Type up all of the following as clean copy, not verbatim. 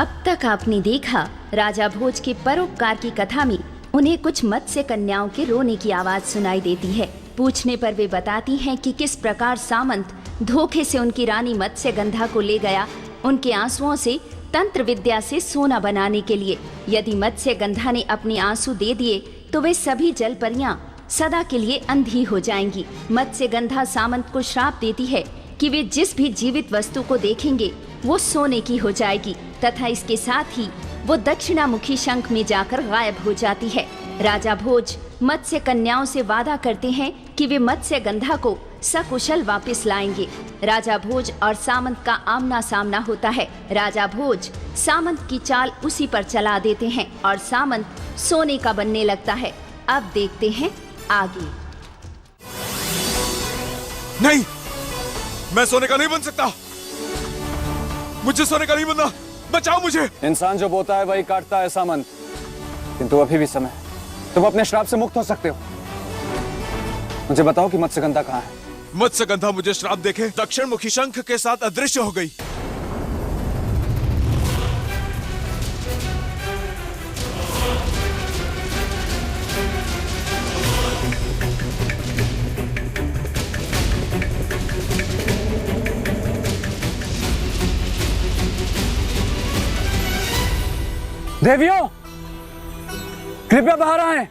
अब तक आपने देखा राजा भोज के परोपकार की कथा में उन्हें कुछ मत्स्य कन्याओं के रोने की आवाज सुनाई देती है। पूछने पर वे बताती हैं कि किस प्रकार सामंत धोखे से उनकी रानी मत्स्यगंधा को ले गया, उनके आंसुओं से तंत्र विद्या से सोना बनाने के लिए। यदि मत्स्यगंधा ने अपने आंसू दे दिए तो वे सभी जल परियां सदा के लिए अंधी हो जाएंगी। मत्स्यगंधा सामंत को श्राप देती है कि वे जिस भी जीवित वस्तु को देखेंगे वो सोने की हो जाएगी तथा इसके साथ ही वो दक्षिणामुखी शंख में जाकर गायब हो जाती है। राजा भोज मत्स्य कन्याओं से वादा करते हैं कि वे मत्स्यगंधा को सकुशल वापस लाएंगे। राजा भोज और सामंत का आमना सामना होता है। राजा भोज सामंत की चाल उसी पर चला देते हैं और सामंत सोने का बनने लगता है। अब देखते हैं आगे। नहीं, मैं सोने का नहीं बन सकता। मुझे सोने का नहीं बनना, बचाओ मुझे। इंसान जो बोता है वही काटता है सामंत, किंतु अभी भी समय, तुम अपने श्राप से मुक्त हो सकते हो। मुझे बताओ कि मत्स्यगंधा कहाँ है? मत्स्यगंधा मुझे श्राप देखे दक्षिण मुखी शंख के साथ अदृश्य हो गई। देवियों, कृपया बाहर आएं।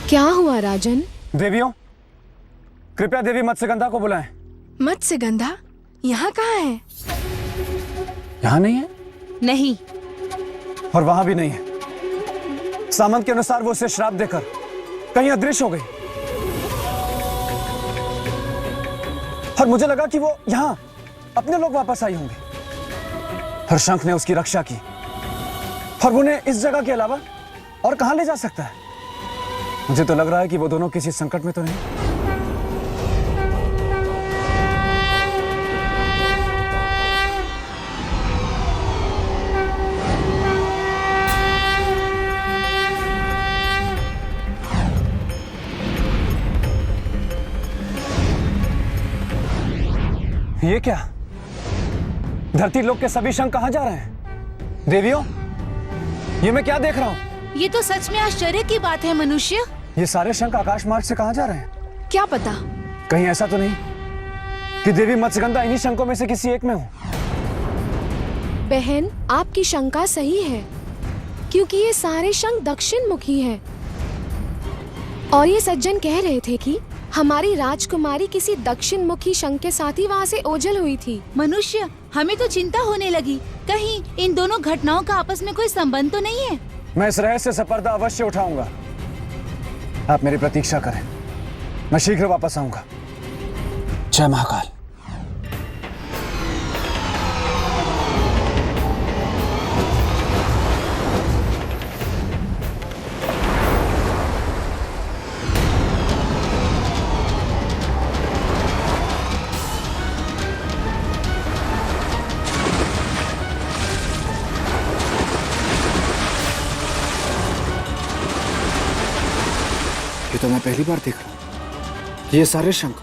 क्या हुआ राजन? देवियों, कृपया देवी मत्स्यगंधा को बुलाएं। मत्स्यगंधा यहाँ कहाँ है? यहाँ नहीं है? नहीं। और वहां भी नहीं है। सामंत के अनुसार वो उसे श्राप देकर कहीं अदृश्य हो गई और मुझे लगा कि वो यहाँ अपने लोग वापस आई होंगे और शंख ने उसकी रक्षा की और उन्हें इस जगह के अलावा और कहां ले जा सकता है? मुझे तो लग रहा है कि वो दोनों किसी संकट में तो नहीं। ये क्या? धरती लोक के सभी शंख कहां जा रहे हैं? देवियों, ये मैं क्या देख रहा हूं? ये तो सच में आश्चर्य की बात है मनुष्य। ये सारे शंख आकाश मार्ग से कहां जा रहे हैं? क्या पता? कहीं ऐसा तो नहीं कि देवी मत्स्यगंधा इन्हीं शंखों में से किसी एक में हो? बहन, आपकी शंका सही है क्योंकि ये सारे शंख दक्षिण मुखी हैं। और ये सज्जन कह रहे थे कि हमारी राजकुमारी किसी दक्षिण मुखी शंख के साथ ही वहाँ से ओझल हुई थी। मनुष्य, हमें तो चिंता होने लगी, कहीं इन दोनों घटनाओं का आपस में कोई संबंध तो नहीं है। मैं इस रहस्य से पर्दा अवश्य उठाऊंगा। आप मेरी प्रतीक्षा करें, मैं शीघ्र वापस आऊंगा। जय महाकाल। ये तो मैं पहली बार देख रहा हूं। ये सारे शंख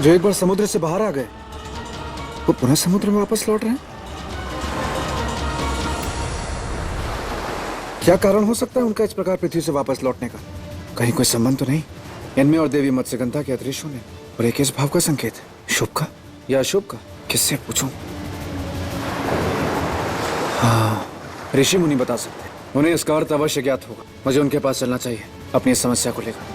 जो एक बार समुद्र से बाहर आ गए वो पुनः समुद्र में वापस लौट रहे हैं। क्या कारण हो सकता है उनका इस प्रकार पृथ्वी से वापस लौटने का? कहीं कोई संबंध तो नहीं इनमें और देवी मत्स्यगंधा के अदृश्य होने? और एक इस भाव का संकेत है, शुभ का या अशुभ का? किससे पूछूं? हाँ, ऋषि मुनि बता सकते हैं। उन्हें इसका अर्थ अवश्य ज्ञात होगा। मुझे उनके पास चलना चाहिए अपनी इस समस्या को लेकर।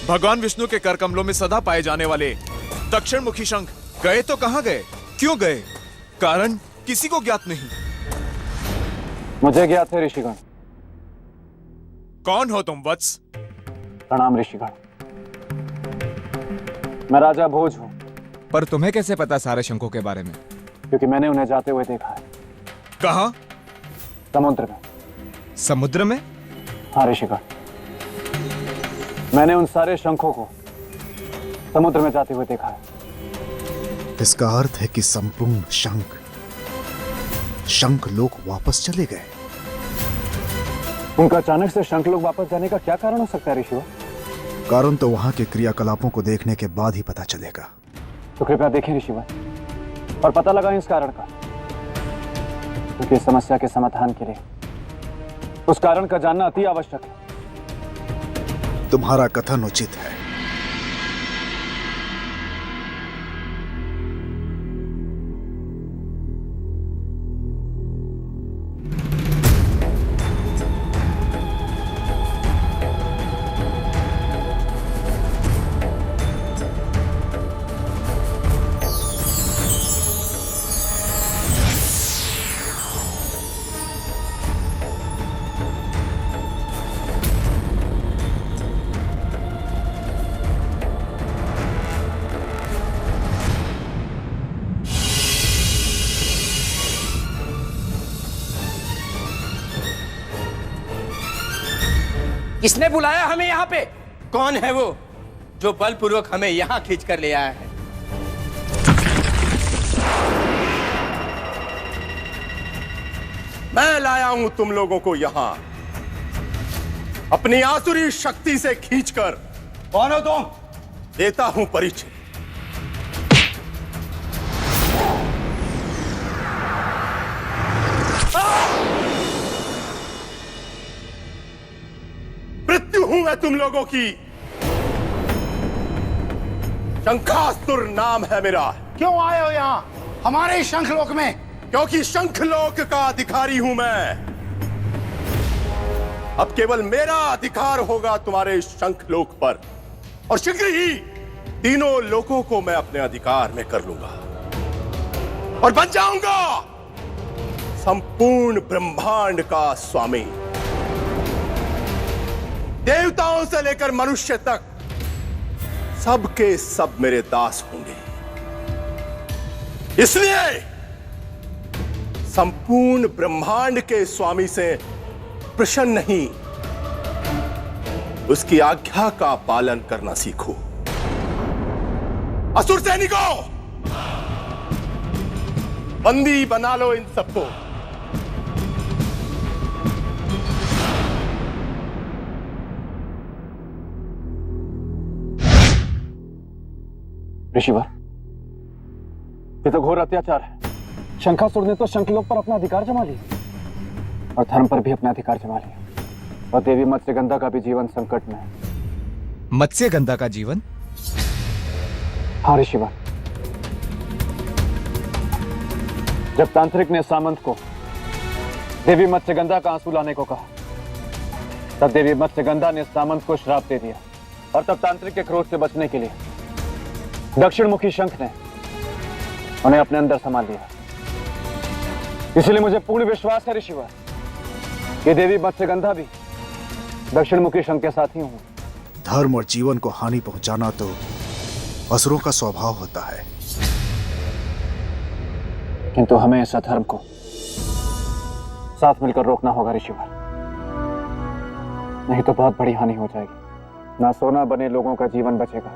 भगवान विष्णु के कर कमलों में सदा पाए जाने वाले दक्षिण मुखी शंख गए तो कहां गए, क्यों गए? कारण किसी को ज्ञात नहीं। मुझे ज्ञात है ऋषिगण। कौन हो तुम वत्स? प्रणाम ऋषिगण। मैं राजा भोज हूं। पर तुम्हें कैसे पता सारे शंखों के बारे में? क्योंकि मैंने उन्हें जाते हुए देखा है। कहां? समुद्र में। समुद्र में? हाँ ऋषिगण, मैंने उन सारे शंखों को समुद्र में जाते हुए देखा है। इसका अर्थ है कि संपूर्ण शंख शंखलोक वापस चले गए। उनका अचानक से शंखलोक वापस जाने का क्या कारण हो सकता है ऋषिवर? कारण तो वहां के क्रियाकलापों को देखने के बाद ही पता चलेगा। तो कृपया देखें ऋषिवर और पता लगाएं इस कारण का, क्योंकि इस समस्या के समाधान के लिए उस कारण का जानना अति आवश्यक है। तुम्हारा कथन उचित है। किसने बुलाया हमें यहाँ पे? कौन है वो जो बलपूर्वक हमें यहाँ खींच कर ले आया है? मैं लाया हूं तुम लोगों को यहाँ अपनी आसुरी शक्ति से खींचकर। कौन हो तुम? देता हूं परिचय। मृत्यु हूं मैं तुम लोगों की। शंखासुर नाम है मेरा। क्यों आए हो यहाँ हमारे शंखलोक में? क्योंकि शंखलोक का अधिकारी हूं मैं। अब केवल मेरा अधिकार होगा तुम्हारे शंखलोक पर, और शीघ्र ही तीनों लोकों को मैं अपने अधिकार में कर लूंगा और बन जाऊंगा संपूर्ण ब्रह्मांड का स्वामी। देवताओं से लेकर मनुष्य तक सबके सब मेरे दास होंगे। इसलिए संपूर्ण ब्रह्मांड के स्वामी से प्रसन्न नहीं, उसकी आज्ञा का पालन करना सीखो। असुर सैनिकों, बंदी बना लो इन सबको। ऋषिवर, ये तो घोर अत्याचार है। शंखासुर ने तो शंखलोक पर अपना अधिकार जमा लिया और धर्म पर भी अपना अधिकार जमा लिया, और देवी मत्स्यगंधा का भी जीवन संकट में है। मत्स्यगंधा का जीवन? हाँ ऋषिवर, जब तांत्रिक ने सामंत को देवी मत्स्यगंधा का आंसू लाने को कहा, तब देवी मत्स्यगंधा ने सामंत को श्राप दे दिया, और तब तांत्रिक के क्रोध से बचने के लिए दक्षिण मुखी शंख ने उन्हें अपने अंदर संभाल लिया। इसलिए मुझे पूर्ण विश्वास है ऋषिवर कि देवी मत्स्यगंधा भी दक्षिण मुखी शंख के साथ ही हूं। धर्म और जीवन को हानि पहुंचाना तो असुरों का स्वभाव होता है, किंतु हमें इस अधर्म को साथ मिलकर रोकना होगा ऋषिवर, नहीं तो बहुत बड़ी हानि हो जाएगी। ना सोना बने लोगों का जीवन बचेगा,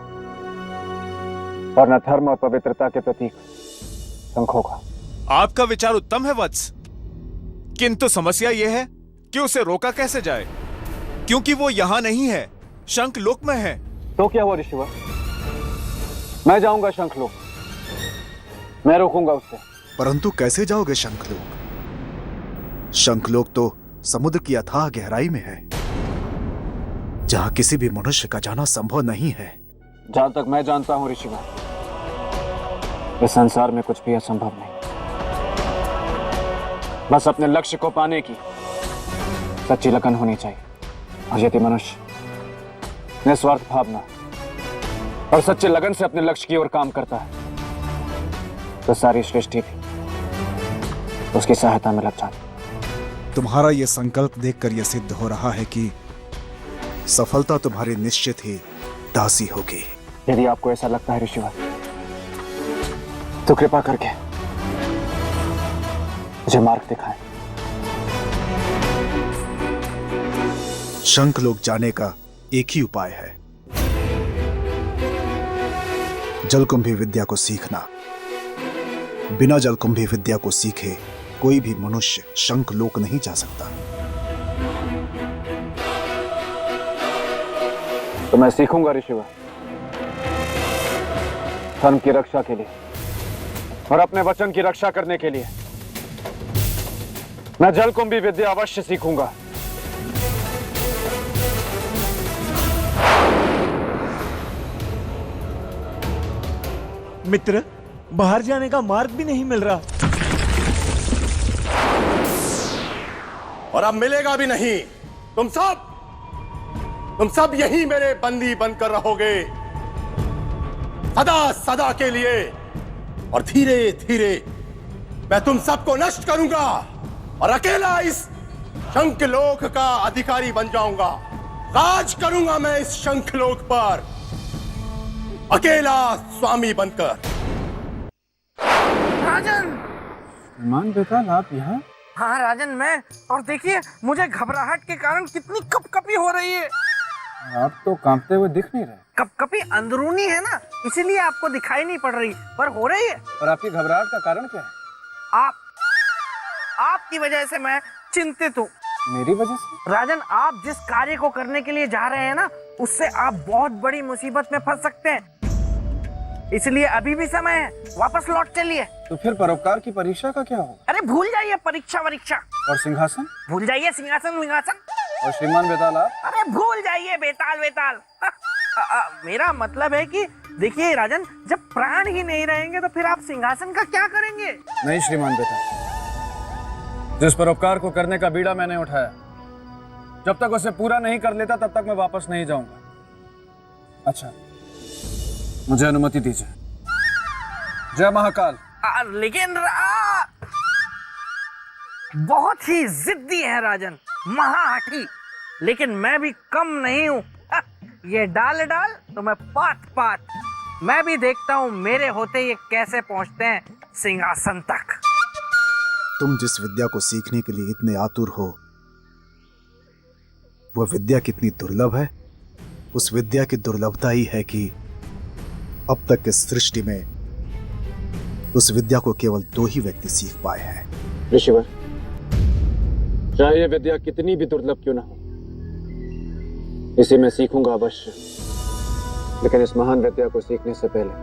और न धर्म और पवित्रता के प्रतीक शंखों का। आपका विचार उत्तम है वत्स, किंतु समस्या यह है कि उसे रोका कैसे जाए, क्योंकि वो यहां नहीं है, शंखलोक में है। तो क्या हुआ ऋषिवर? मैं जाऊंगा शंखलोक, मैं रोकूंगा उससे। परंतु कैसे जाओगे शंखलोक? शंखलोक तो समुद्र की अथाह गहराई में है, जहां किसी भी मनुष्य का जाना संभव नहीं है। जहां तक मैं जानता हूं ऋषिवर, इस संसार में कुछ भी असंभव नहीं। बस अपने लक्ष्य को पाने की सच्ची लगन होनी चाहिए, और यदि मनुष्य निस्वार्थ भावना और सच्चे लगन से अपने लक्ष्य की ओर काम करता है, तो सारी सृष्टि भी उसकी सहायता में लग जाती। तुम्हारा यह संकल्प देखकर यह सिद्ध हो रहा है कि सफलता तुम्हारी निश्चित ही दासी होगी। यदि आपको ऐसा लगता है ऋषिवर, तो कृपा करके मुझे मार्ग दिखाएं। शंखलोक जाने का एक ही उपाय है, जलकुंभी विद्या को सीखना। बिना जलकुंभी विद्या को सीखे कोई भी मनुष्य शंख लोक नहीं जा सकता। तो मैं सीखूंगा ऋषिवर, धर्म की रक्षा के लिए और अपने वचन की रक्षा करने के लिए मैं जलकुंभी विद्या अवश्य सीखूंगा। मित्र, बाहर जाने का मार्ग भी नहीं मिल रहा। और अब मिलेगा भी नहीं। तुम सब यहीं मेरे बंदी बनकर रहोगे सदा सदा के लिए। और धीरे धीरे मैं तुम सबको नष्ट करूंगा और अकेला इस शंखलोक का अधिकारी बन जाऊंगा। राज करूंगा मैं इस शंखलोक पर, अकेला स्वामी बनकर। राजन! मान बेताल, आप यहाँ? हाँ राजन, मैं। और देखिए, मुझे घबराहट के कारण कितनी कपकपी हो रही है। आप तो कांपते हुए दिख नहीं रहे। कपकपी अंदरूनी है ना, इसीलिए आपको दिखाई नहीं पड़ रही, पर हो रही है। और आपकी घबराहट का कारण क्या है? आपकी वजह से मैं चिंतित हूँ। मेरी वजह से? राजन, आप जिस कार्य को करने के लिए जा रहे हैं ना, उससे आप बहुत बड़ी मुसीबत में फंस सकते हैं। इसलिए अभी भी समय है, वापस लौट चलिए। तो फिर परोपकार की परीक्षा का क्या हो? अरे भूल जाइए परीक्षा। और सिंहासन? भूल जाइए सिंहासन। और श्रीमान बेताल आप? अरे भूल जाइए बेताल। मेरा मतलब है कि देखिए राजन, जब प्राण ही नहीं रहेंगे तो फिर आप सिंहासन का क्या करेंगे? नहीं श्रीमान बेताल, जिस परोपकार को करने का बीड़ा मैंने उठाया, जब तक उसे पूरा नहीं कर लेता तब तक मैं वापस नहीं जाऊंगा। अच्छा, मुझे अनुमति दीजिए। जय महाकाल। लेकिन बहुत ही जिद्दी है राजन, महाहठी। लेकिन मैं भी कम नहीं हूँ। ये डाल तो मैं पात। मैं भी देखता हूँ मेरे होते ये कैसे पहुँचते हैं सिंहासन तक। तुम जिस विद्या को सीखने के लिए इतने आतुर हो, वह विद्या कितनी दुर्लभ है। उस विद्या की दुर्लभता ही है कि अब तक इस सृष्टि में उस विद्या को केवल 2 ही व्यक्ति सीख पाए हैं। ऋषिवर, चाहे यह विद्या कितनी भी दुर्लभ क्यों ना हो, इसे मैं सीखूंगा अवश्य। लेकिन इस महान विद्या को सीखने से पहले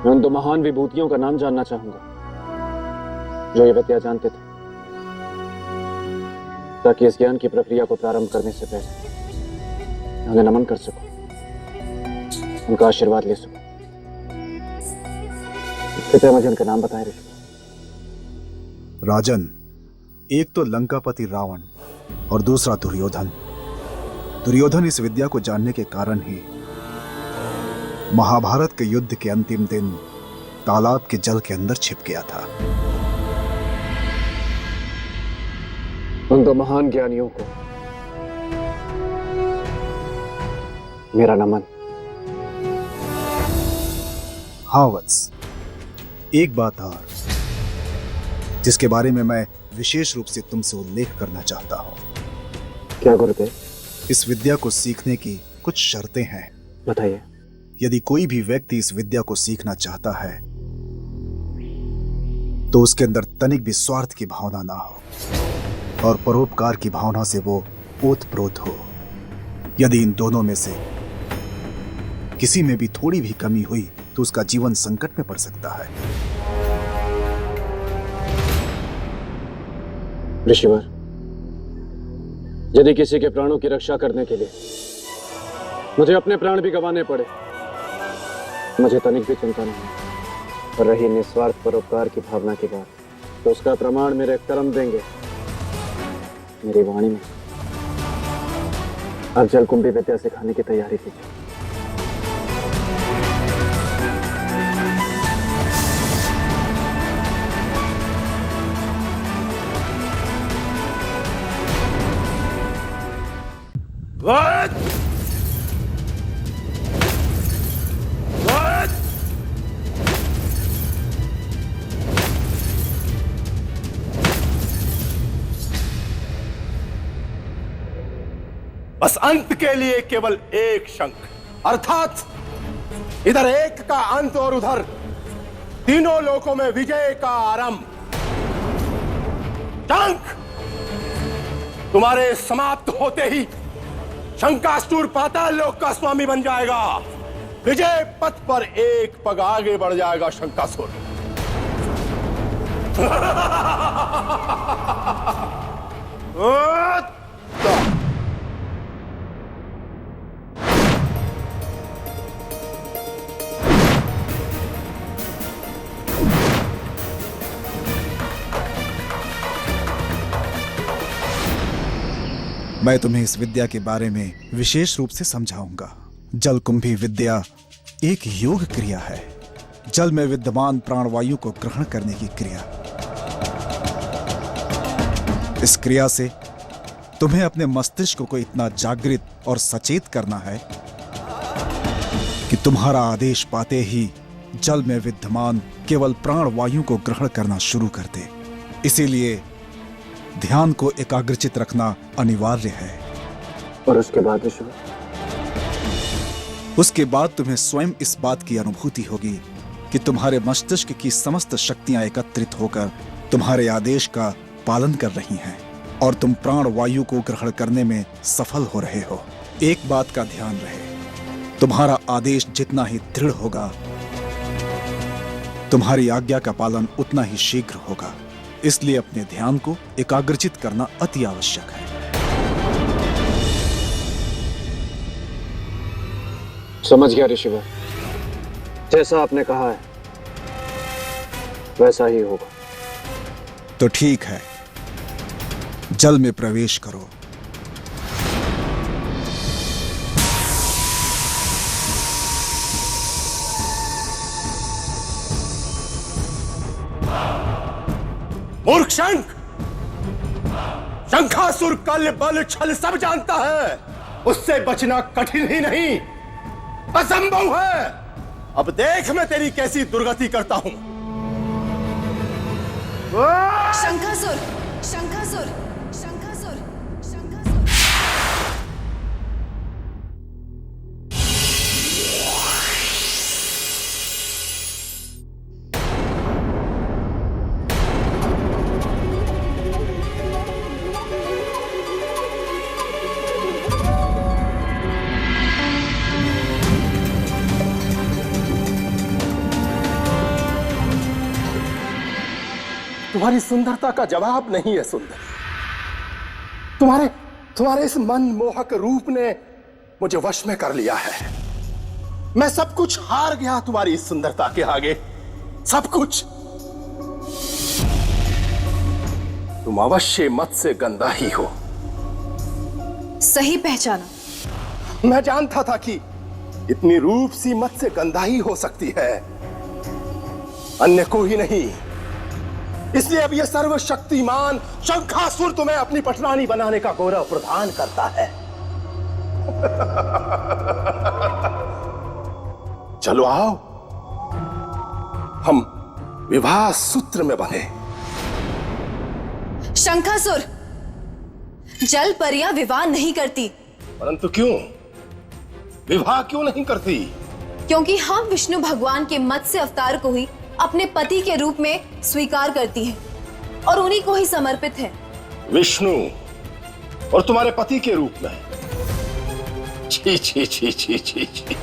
मैं उन 2 महान विभूतियों का नाम जानना चाहूंगा जो ये विद्या जानते थे, ताकि इस ज्ञान की प्रक्रिया को प्रारंभ करने से पहले उन्हें नमन कर सकूं, उनका आशीर्वाद ले सकूं। कृपया मुझे उनका नाम बताएं ऋषि। राजन, एक तो लंकापति रावण और दूसरा दुर्योधन। दुर्योधन इस विद्या को जानने के कारण ही महाभारत के युद्ध के अंतिम दिन तालाब के जल के अंदर छिप गया था। उन 2 महान ज्ञानियों को मेरा नमन। हाँ वत्स, एक बात और जिसके बारे में मैं विशेष रूप से तुमसे उल्लेख करना चाहता हूँ। क्या गुरुदेव? इस विद्या को सीखने की कुछ शर्तें हैं। बताइए। यदि कोई भी व्यक्ति इस विद्या को सीखना चाहता है तो उसके अंदर तनिक भी स्वार्थ की भावना ना हो और परोपकार की भावना से वो ओतप्रोत हो। यदि इन दोनों में से किसी में भी थोड़ी भी कमी हुई तो उसका जीवन संकट में पड़ सकता है। ऋषिवर, यदि किसी के प्राणों की रक्षा करने के लिए मुझे अपने प्राण भी गंवाने पड़े, मुझे तनिक भी चिंता नहीं। और रही निस्वार्थ परोपकार की भावना की बात, तो उसका प्रमाण मेरे कर्म देंगे, मेरी वाणी में। अब जलकुंभी विद्या सिखाने की तैयारी कीजिए। What? बस अंत के लिए केवल एक शंख, अर्थात इधर एक का अंत और उधर तीनों लोकों में विजय का आरंभ। शंख, तुम्हारे समाप्त होते ही शंखासुर पाताल लोक का स्वामी बन जाएगा। विजय पथ पर एक पग आगे बढ़ जाएगा शंखासुर। मैं तुम्हें इस विद्या के बारे में विशेष रूप से समझाऊंगा। जल कुंभी विद्या एक योग क्रिया है। जल में विद्यमान प्राणवायु को ग्रहण करने की क्रिया। इस क्रिया से तुम्हें अपने मस्तिष्क को इतना जागृत और सचेत करना है कि तुम्हारा आदेश पाते ही जल में विद्यमान केवल प्राणवायु को ग्रहण करना शुरू कर दे। इसीलिए ध्यान को एकाग्रचित रखना अनिवार्य है। और उसके बाद ऋषि, उसके बाद तुम्हें स्वयं इस बात की अनुभूति होगी कि तुम्हारे मस्तिष्क की समस्त शक्तियां एकत्रित होकर तुम्हारे आदेश का पालन कर रही हैं और तुम प्राणवायु को ग्रहण करने में सफल हो रहे हो। एक बात का ध्यान रहे, तुम्हारा आदेश जितना ही दृढ़ होगा, तुम्हारी आज्ञा का पालन उतना ही शीघ्र होगा। इसलिए अपने ध्यान को एकाग्रचित करना अति आवश्यक है। समझ गया ऋषिवर, जैसा आपने कहा है वैसा ही होगा। तो ठीक है, जल में प्रवेश करो। मूर्ख शंख, शंखासुर कल बल छल सब जानता है। उससे बचना कठिन ही नहीं, असंभव है। अब देख मैं तेरी कैसी दुर्गति करता हूं। शंखासुर, शंखासुर, शंखासुर, शंखासुर। तुम्हारी सुंदरता का जवाब नहीं है सुंदर। तुम्हारे इस मनमोहक रूप ने मुझे वश में कर लिया है। मैं सब कुछ हार गया तुम्हारी इस सुंदरता के आगे, सब कुछ। तुम अवश्य मत से गंदा ही हो। सही पहचाना। मैं जानता था कि इतनी रूप सी मत से गंदा ही हो सकती है, अन्य कोई नहीं। इसलिए अब यह सर्वशक्तिमान शंखासुर तुम्हें अपनी पटरानी बनाने का गौरव प्रदान करता है। चलो आओ, हम विवाह सूत्र में बंधे। शंखासुर, जल परियां विवाह नहीं करती। परंतु क्यों? विवाह क्यों नहीं करती? क्योंकि हम विष्णु भगवान के मत्स्य अवतार को ही अपने पति के रूप में स्वीकार करती हैं और उन्हीं को ही समर्पित है। विष्णु और तुम्हारे पति के रूप में? छी छी छी छी छी छी।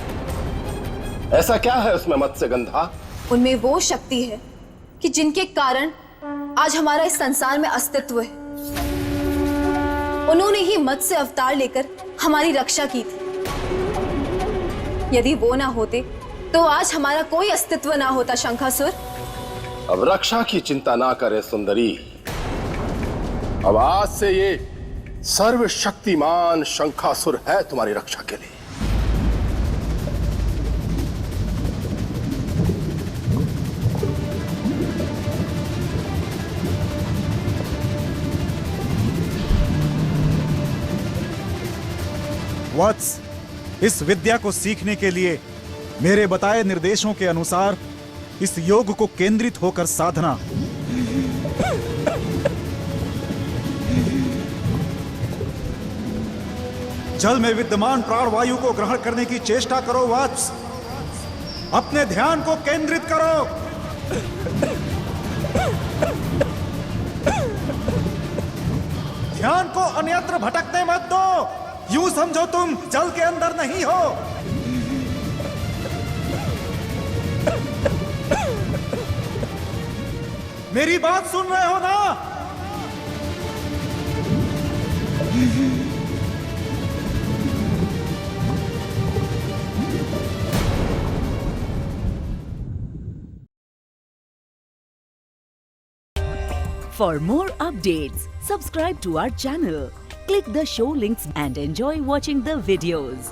ऐसा क्या है उसमें मत्स्य गंधा? उनमें वो शक्ति है कि जिनके कारण आज हमारा इस संसार में अस्तित्व है। उन्होंने ही मत्स्य अवतार लेकर हमारी रक्षा की थी। यदि वो ना होते तो आज हमारा कोई अस्तित्व ना होता। शंखासुर, अब रक्षा की चिंता ना करे सुंदरी। अब आज से ये सर्वशक्तिमान शंखासुर है तुम्हारी रक्षा के लिए। वत्स, इस विद्या को सीखने के लिए मेरे बताए निर्देशों के अनुसार इस योग को केंद्रित होकर साधना। जल में विद्यमान प्राणवायु को ग्रहण करने की चेष्टा करो वत्स। अपने ध्यान को केंद्रित करो। अन्यत्र भटकने मत दो। यूं समझो तुम जल के अंदर नहीं हो। मेरी बात सुन रहे हो ना? For more updates, subscribe to our channel, click the show links and enjoy watching the videos.